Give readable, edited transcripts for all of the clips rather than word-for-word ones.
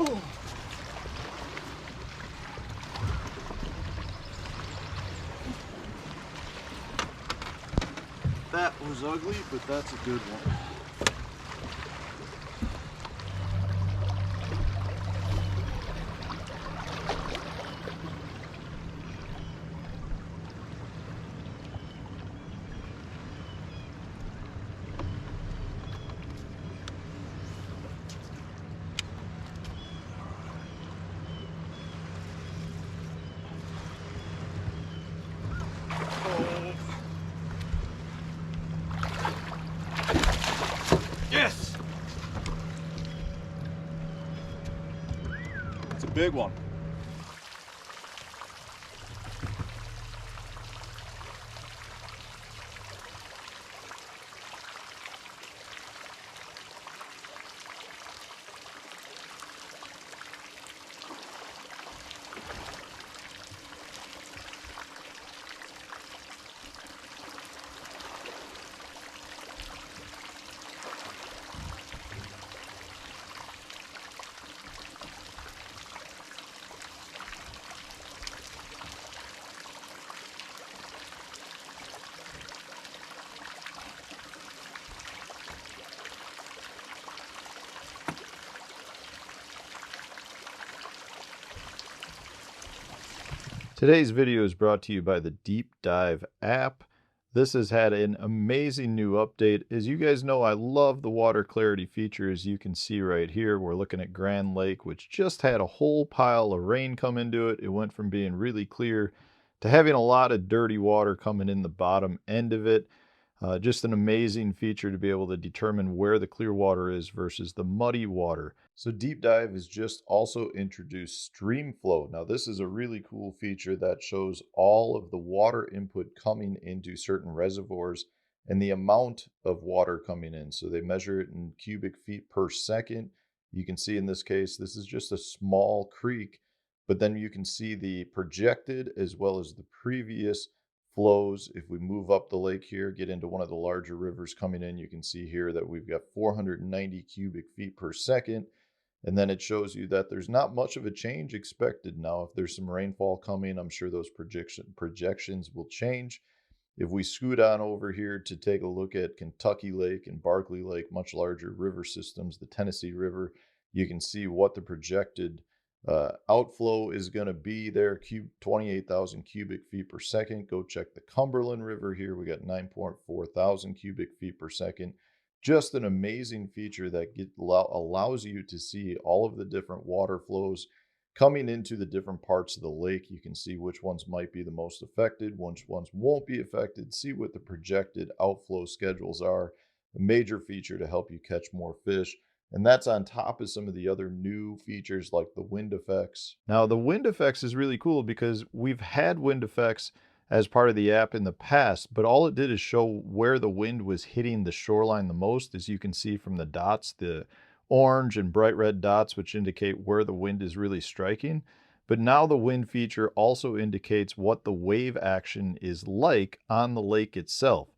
Oh. That was ugly, but that's a good one. Yes! It's a big one. Today's video is brought to you by the Deep Dive app. This has had an amazing new update. As you guys know, I love the water clarity feature. As you can see right here, we're looking at Grand Lake, which just had a whole pile of rain come into it. It went from being really clear to having a lot of dirty water coming in the bottom end of it. Just an amazing feature to be able to determine where the clear water is versus the muddy water. So Deep Dive has just also introduced Stream Flow. Now this is a really cool feature that shows all of the water input coming into certain reservoirs and the amount of water coming in. So they measure it in cubic feet per second. You can see in this case, this is just a small creek, but then you can see the projected as well as the previous flows. If we move up the lake here, get into one of the larger rivers coming in, you can see here that we've got 490 cubic feet per second. And then it shows you that there's not much of a change expected. Now, if there's some rainfall coming, I'm sure those projections will change. If we scoot on over here to take a look at Kentucky Lake and Barkley Lake, much larger river systems, the Tennessee River, you can see what the projected outflow is going to be there, 28,000 cubic feet per second. Go check the Cumberland River here. We got 9.4 thousand cubic feet per second. Just an amazing feature that allows you to see all of the different water flows coming into the different parts of the lake. You can see which ones might be the most affected, which ones won't be affected, see what the projected outflow schedules are. A major feature to help you catch more fish. And that's on top of some of the other new features like the wind effects. Now, the wind effects is really cool because we've had wind effects as part of the app in the past, but all it did is show where the wind was hitting the shoreline the most, as you can see from the dots, the orange and bright red dots, which indicate where the wind is really striking. But now the wind feature also indicates what the wave action is like on the lake itself.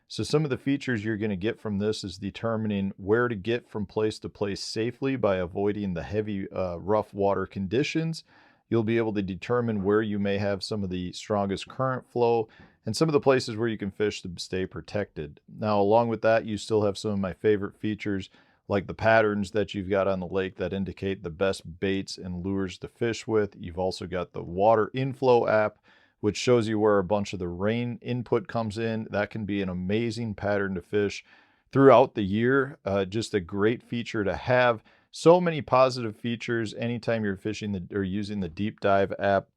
So some of the features you're going to get from this is determining where to get from place to place safely by avoiding the heavy, rough water conditions. You'll be able to determine where you may have some of the strongest current flow and some of the places where you can fish to stay protected. Now, along with that, you still have some of my favorite features like the patterns that you've got on the lake that indicate the best baits and lures to fish with. You've also got the water inflow app, which shows you where a bunch of the rain input comes in. That can be an amazing pattern to fish throughout the year. Just a great feature to have. So many positive features anytime you're fishing or using the Deep Dive app.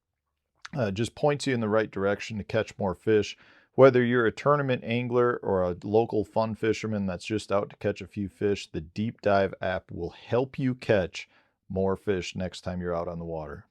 Just points you in the right direction to catch more fish. Whether you're a tournament angler or a local fun fisherman that's just out to catch a few fish, the Deep Dive app will help you catch more fish next time you're out on the water.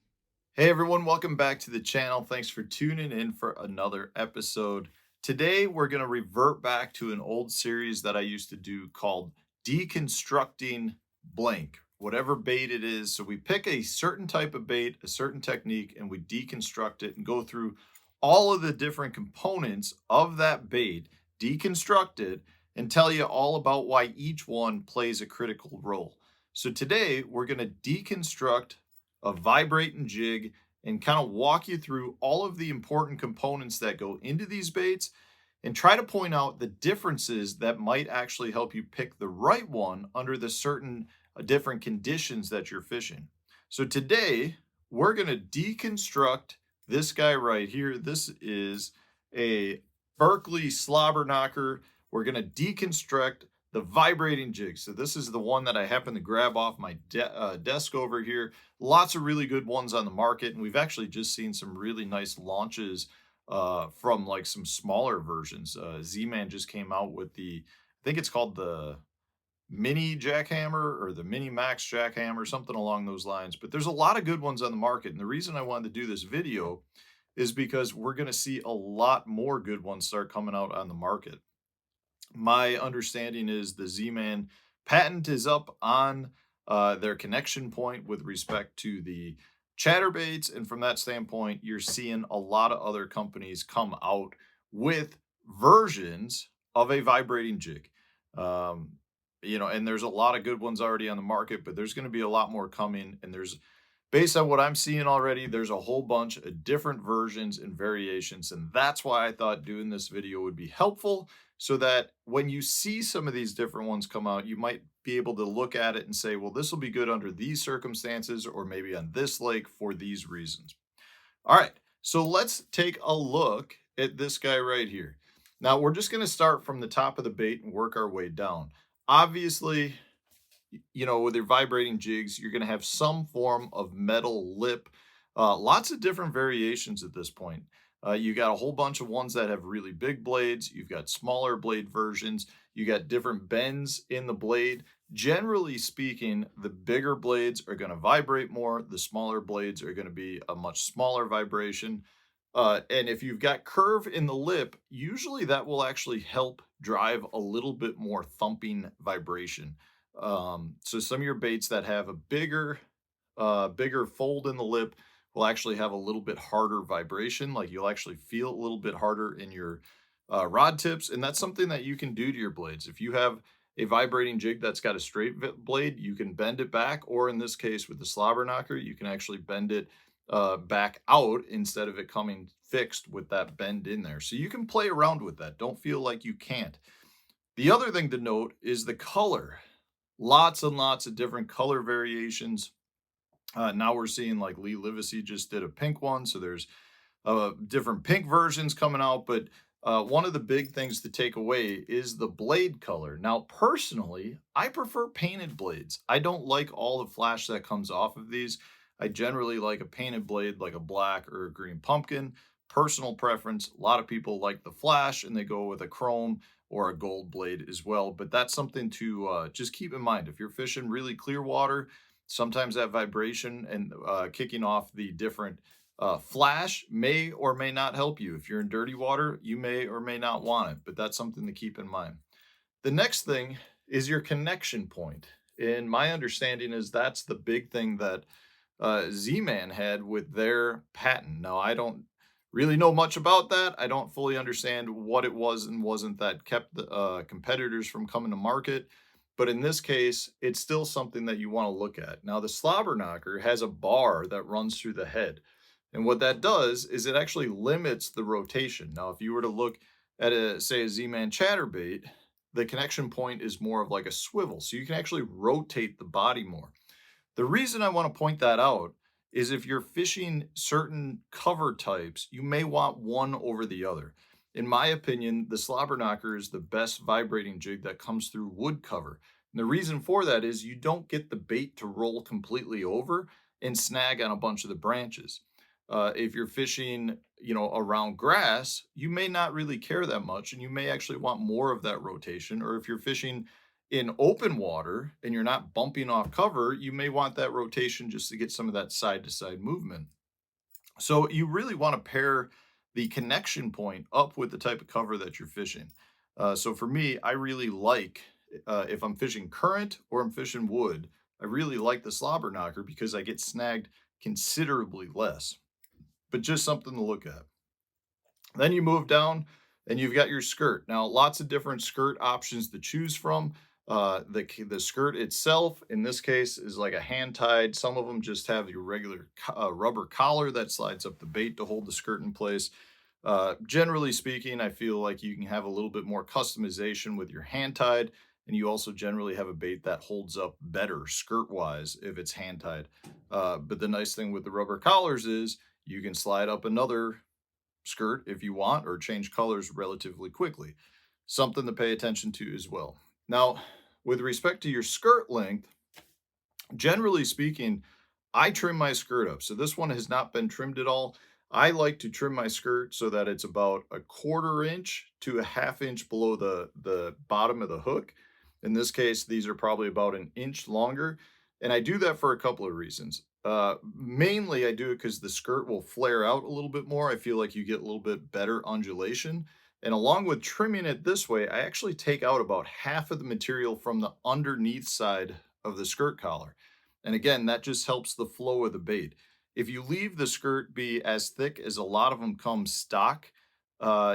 Hey everyone, welcome back to the channel. Thanks for tuning in for another episode. Today we're going to revert back to an old series that I used to do called Deconstructing blank, whatever bait it is. So we pick a certain type of bait, a certain technique, and we deconstruct it and go through all of the different components of that bait, deconstruct it, and tell you all about why each one plays a critical role. So today we're going to deconstruct a vibrating jig and kind of walk you through all of the important components that go into these baits and try to point out the differences that might actually help you pick the right one under the certain different conditions that you're fishing. So today we're going to deconstruct this guy right here. This is a Berkeley slobber knocker. We're going to deconstruct the vibrating jig. So this is the one that I happen to grab off my desk over here. Lots of really good ones on the market, and we've actually just seen some really nice launches from like some smaller versions. Z-Man just came out with I think it's called the mini jackhammer or the mini max jackhammer, something along those lines. But there's a lot of good ones on the market, and the reason I wanted to do this video is because we're going to see a lot more good ones start coming out on the market. My understanding is the Z-Man patent is up on their connection point with respect to the chatterbaits. And from that standpoint, you're seeing a lot of other companies come out with versions of a vibrating jig. And there's a lot of good ones already on the market, but there's going to be a lot more coming. And based on what I'm seeing already, there's a whole bunch of different versions and variations. And that's why I thought doing this video would be helpful, so that when you see some of these different ones come out, you might be able to look at it and say, well, this will be good under these circumstances, or maybe on this lake for these reasons. All right, so let's take a look at this guy right here. Now, we're just going to start from the top of the bait and work our way down. Obviously, with your vibrating jigs, you're going to have some form of metal lip. Lots of different variations at this point. You got a whole bunch of ones that have really big blades. You've got smaller blade versions. You got different bends in the blade. Generally speaking, the bigger blades are going to vibrate more. The smaller blades are going to be a much smaller vibration. And if you've got curve in the lip, usually that will actually help drive a little bit more thumping vibration. So some of your baits that have a bigger fold in the lip will actually have a little bit harder vibration. Like you'll actually feel a little bit harder in your rod tips. And that's something that you can do to your blades. If you have a vibrating jig that's got a straight blade, you can bend it back, or in this case with the slobber knocker, you can actually bend it back out instead of it coming fixed with that bend in there. So you can play around with that. Don't feel like you can't. The other thing to note is the color. Lots and lots of different color variations. Now we're seeing like Lee Livesey just did a pink one. So there's different pink versions coming out. But one of the big things to take away is the blade color. Now, personally, I prefer painted blades. I don't like all the flash that comes off of these. I generally like a painted blade, like a black or a green pumpkin. Personal preference. A lot of people like the flash and they go with a chrome or a gold blade as well. But that's something to just keep in mind. If you're fishing really clear water, sometimes that vibration and kicking off the different flash may or may not help you. If you're in dirty water, you may or may not want it, but that's something to keep in mind. The next thing is your connection point. And my understanding is that's the big thing that Z-Man had with their patent. Now, I don't really know much about that. I don't fully understand what it was and wasn't that kept the competitors from coming to market. But in this case, it's still something that you want to look at. Now, the slobber knocker has a bar that runs through the head. And what that does is it actually limits the rotation. Now, if you were to look at say a Z-Man chatterbait, the connection point is more of like a swivel. So you can actually rotate the body more. The reason I want to point that out is if you're fishing certain cover types, you may want one over the other. In my opinion, the slobber knocker is the best vibrating jig that comes through wood cover. And the reason for that is you don't get the bait to roll completely over and snag on a bunch of the branches. If you're fishing, around grass, you may not really care that much, and you may actually want more of that rotation. Or if you're fishing in open water and you're not bumping off cover, you may want that rotation just to get some of that side-to-side movement. So you really want to pair the connection point up with the type of cover that you're fishing. So for me, I really like, if I'm fishing current or I'm fishing wood, I really like the slobber knocker because I get snagged considerably less. But just something to look at. Then you move down and you've got your skirt. Now, lots of different skirt options to choose from. The skirt itself, in this case, is like a hand tied. Some of them just have your regular rubber collar that slides up the bait to hold the skirt in place. Generally speaking, I feel like you can have a little bit more customization with your hand tied, and you also generally have a bait that holds up better skirt wise if it's hand tied. But the nice thing with the rubber collars is you can slide up another skirt if you want, or change colors relatively quickly. Something to pay attention to as well. Now, with respect to your skirt length, generally speaking, I trim my skirt up. So this one has not been trimmed at all. I like to trim my skirt so that it's about a 1/4 inch to a 1/2 inch below the bottom of the hook. In this case, these are probably about an inch longer. And I do that for a couple of reasons. Mainly, I do it because the skirt will flare out a little bit more. I feel like you get a little bit better undulation. And along with trimming it this way, I actually take out about half of the material from the underneath side of the skirt collar. And again, that just helps the flow of the bait. If you leave the skirt be as thick as a lot of them come stock,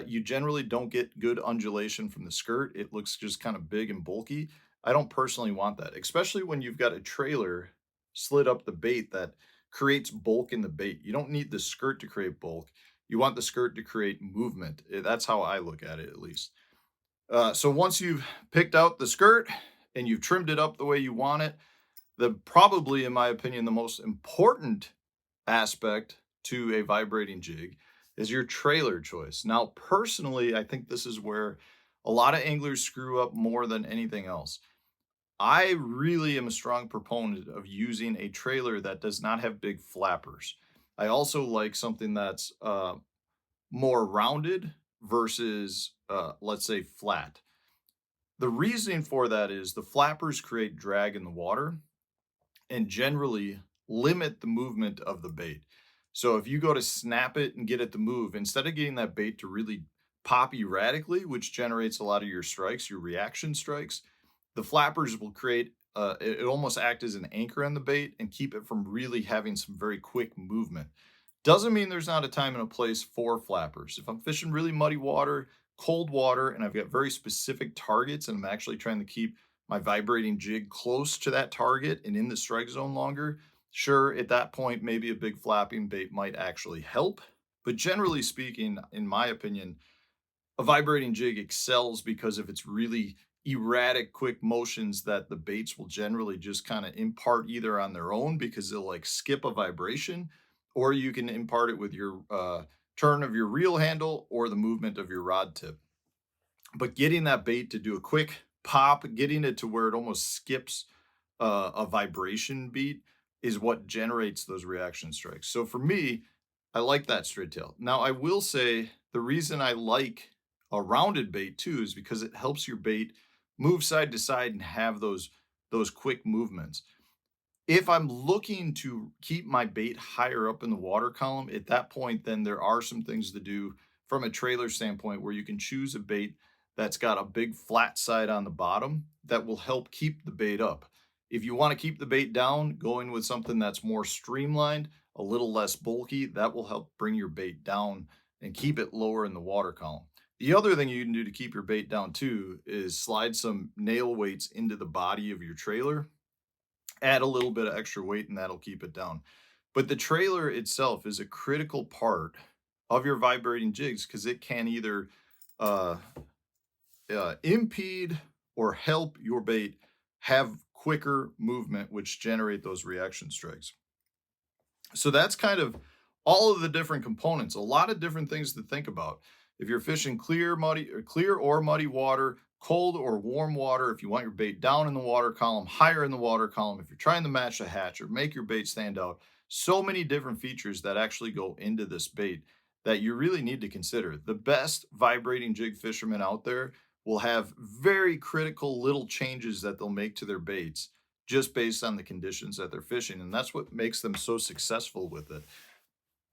you generally don't get good undulation from the skirt. It looks just kind of big and bulky. I don't personally want that, especially when you've got a trailer slid up the bait that creates bulk in the bait. You don't need the skirt to create bulk. You want the skirt to create movement. That's how I look at it, at least. So once you've picked out the skirt and you've trimmed it up the way you want it, the probably, in my opinion, the most important aspect to a vibrating jig is your trailer choice. Now, personally, I think this is where a lot of anglers screw up more than anything else. I really am a strong proponent of using a trailer that does not have big flappers. I also like something that's more rounded versus, let's say, flat. The reasoning for that is the flappers create drag in the water and generally limit the movement of the bait. So if you go to snap it and get it to move, instead of getting that bait to really pop erratically, which generates a lot of your strikes, your reaction strikes, the flappers will create it almost act as an anchor on the bait and keep it from really having some very quick movement. Doesn't mean there's not a time and a place for flappers. If I'm fishing really muddy water, cold water, and I've got very specific targets, and I'm actually trying to keep my vibrating jig close to that target and in the strike zone longer, sure, at that point, maybe a big flapping bait might actually help. But generally speaking, in my opinion, a vibrating jig excels because of its really erratic, quick motions that the baits will generally just kind of impart either on their own because they'll like skip a vibration, or you can impart it with your turn of your reel handle or the movement of your rod tip. But getting that bait to do a quick pop, getting it to where it almost skips a vibration beat is what generates those reaction strikes. So for me, I like that straight tail. Now, I will say the reason I like a rounded bait too is because it helps your bait move side to side and have those quick movements. If I'm looking to keep my bait higher up in the water column, at that point, then there are some things to do from a trailer standpoint where you can choose a bait that's got a big flat side on the bottom that will help keep the bait up. If you want to keep the bait down, going with something that's more streamlined, a little less bulky, that will help bring your bait down and keep it lower in the water column. The other thing you can do to keep your bait down too is slide some nail weights into the body of your trailer, add a little bit of extra weight, and that'll keep it down. But the trailer itself is a critical part of your vibrating jigs because it can either uh, impede or help your bait have quicker movement, which generate those reaction strikes. So that's kind of all of the different components, a lot of different things to think about. If you're fishing clear, muddy water, cold or warm water, if you want your bait down in the water column, higher in the water column, if you're trying to match the hatch or make your bait stand out, so many different features that actually go into this bait that you really need to consider. The best vibrating jig fishermen out there will have very critical little changes that they'll make to their baits just based on the conditions that they're fishing. And that's what makes them so successful with it.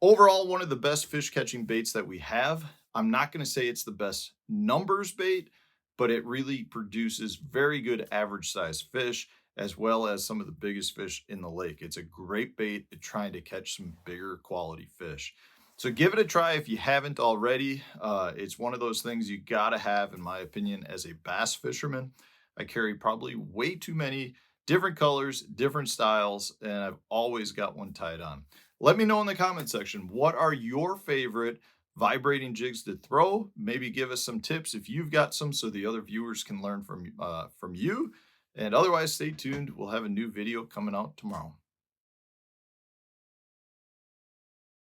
Overall, one of the best fish catching baits that we have. I'm not going to say it's the best numbers bait, but it really produces very good average size fish as well as some of the biggest fish in the lake. It's a great bait at trying to catch some bigger quality fish. So give it a try if you haven't already. It's one of those things you got to have, in my opinion, as a bass fisherman. I carry probably way too many different colors, different styles, and I've always got one tied on. Let me know in the comment section, what are your favorite vibrating jigs to throw? Maybe give us some tips if you've got some so the other viewers can learn from you. And otherwise, stay tuned. We'll have a new video coming out tomorrow.